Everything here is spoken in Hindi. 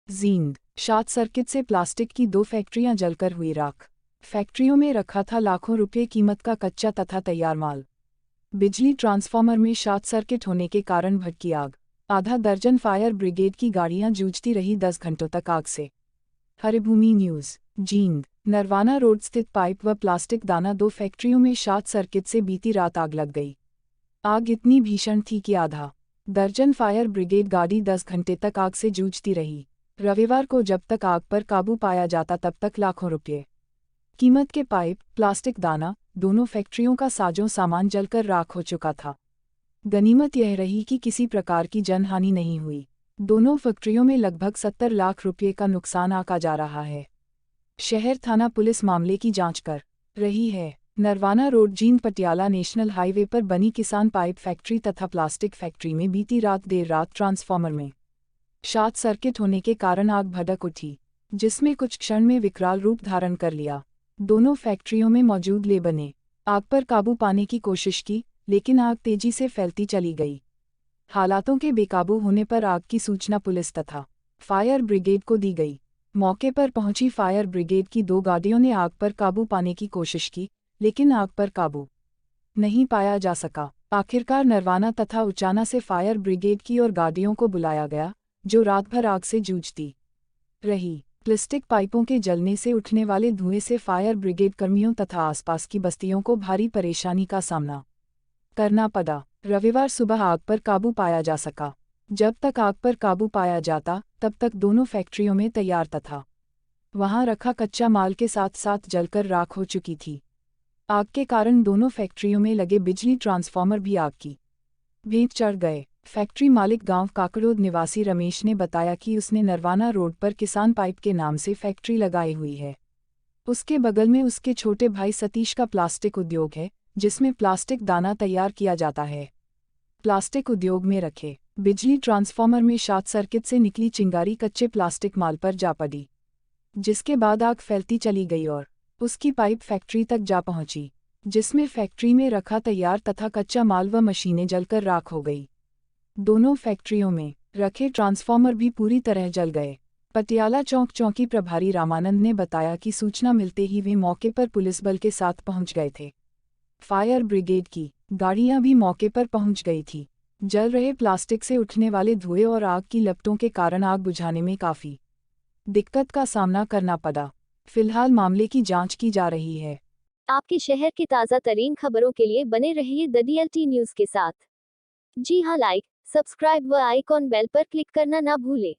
जींद शॉर्ट सर्किट से प्लास्टिक की 2 फैक्ट्रियां जलकर हुई राख। फैक्ट्रियों में रखा था लाखों रुपये कीमत का कच्चा तथा तैयार माल। बिजली ट्रांसफार्मर में शॉर्ट सर्किट होने के कारण भड़की आग। आधा दर्जन फायर ब्रिगेड की गाड़ियां जूझती रही 10 घंटों तक आग से। हरिभूमि न्यूज़। जींद नरवाना रोड स्थित पाइप व प्लास्टिक दाना 2 फैक्ट्रियों में शॉर्ट सर्किट से बीती रात आग लग गई। आग इतनी भीषण थी कि आधा दर्जन फायर ब्रिगेड गाड़ी 10 घंटे तक आग से जूझती रही। रविवार को जब तक आग पर काबू पाया जाता तब तक लाखों रुपये कीमत के पाइप, प्लास्टिक दाना, दोनों फैक्ट्रियों का साजों सामान जलकर राख हो चुका था। गनीमत यह रही कि किसी प्रकार की जनहानि नहीं हुई। दोनों फैक्ट्रियों में लगभग 70 लाख रुपये का नुकसान आंका जा रहा है। शहर थाना पुलिस मामले की जांच कर रही है। Narwana road Jind Patiala national highway पर बनी किसान पाइप फैक्ट्री तथा प्लास्टिक फैक्ट्री में बीती रात देर रात ट्रांसफार्मर में शॉर्ट सर्किट होने के कारण आग भड़क उठी, जिसमें कुछ क्षण में विकराल रूप धारण कर लिया। दोनों फैक्ट्रियों में मौजूद लेबर ने आग पर काबू पाने की कोशिश की, लेकिन आग तेजी से फैलती चली गई। हालातों के बेकाबू होने पर आग की सूचना पुलिस तथा फायर ब्रिगेड को दी गई। मौके पर पहुंची फायर ब्रिगेड की 2 गाड़ियों ने आग पर काबू पाने की कोशिश की, लेकिन आग पर काबू नहीं पाया जा सका। आखिरकार नरवाना तथा उचाना से फायर ब्रिगेड की और गाड़ियों को बुलाया गया, जो रात भर आग से जूझती रही। प्लास्टिक पाइपों के जलने से उठने वाले धुएं से फायर ब्रिगेड कर्मियों तथा आसपास की बस्तियों को भारी परेशानी का सामना करना पड़ा। रविवार सुबह आग पर काबू पाया जा सका। जब तक आग पर काबू पाया जाता, तब तक दोनों फैक्ट्रियों में तैयार तथा वहां रखा कच्चा माल के साथ साथ जलकर राख हो चुकी थी। आग के कारण दोनों फैक्ट्रियों में लगे बिजली ट्रांसफार्मर भी आग की भेंट चढ़ गए। फैक्ट्री मालिक गांव काकड़ोद निवासी रमेश ने बताया कि उसने नरवाना रोड पर किसान पाइप के नाम से फैक्ट्री लगाई हुई है। उसके बगल में उसके छोटे भाई सतीश का प्लास्टिक उद्योग है, जिसमें प्लास्टिक दाना तैयार किया जाता है। प्लास्टिक उद्योग में रखे बिजली ट्रांसफार्मर में शॉर्ट सर्किट से निकली चिंगारी कच्चे प्लास्टिक माल पर जा पड़ी, जिसके बाद आग फैलती चली गई और उसकी पाइप फैक्ट्री तक जा पहुंची, जिसमें फैक्ट्री में रखा तैयार तथा कच्चा माल व मशीनें जलकर राख हो गई। दोनों फैक्ट्रियों में रखे ट्रांसफार्मर भी पूरी तरह जल गए। पटियाला चौकी प्रभारी रामानंद ने बताया कि सूचना मिलते ही वे मौके पर पुलिस बल के साथ पहुंच गए थे। फायर ब्रिगेड की गाड़ियां भी मौके पर पहुंच गई थी। जल रहे प्लास्टिक से उठने वाले धुएं और आग की लपटों के कारण आग बुझाने में काफी दिक्कत का सामना करना पड़ा। फिलहाल मामले की जांच की जा रही है। आपके शहर की ताज़ा तरीन खबरों के लिए बने रहिए द DLT न्यूज़ के साथ। जी हाँ, लाइक, सब्सक्राइब व आइकॉन बेल पर क्लिक करना ना भूलें।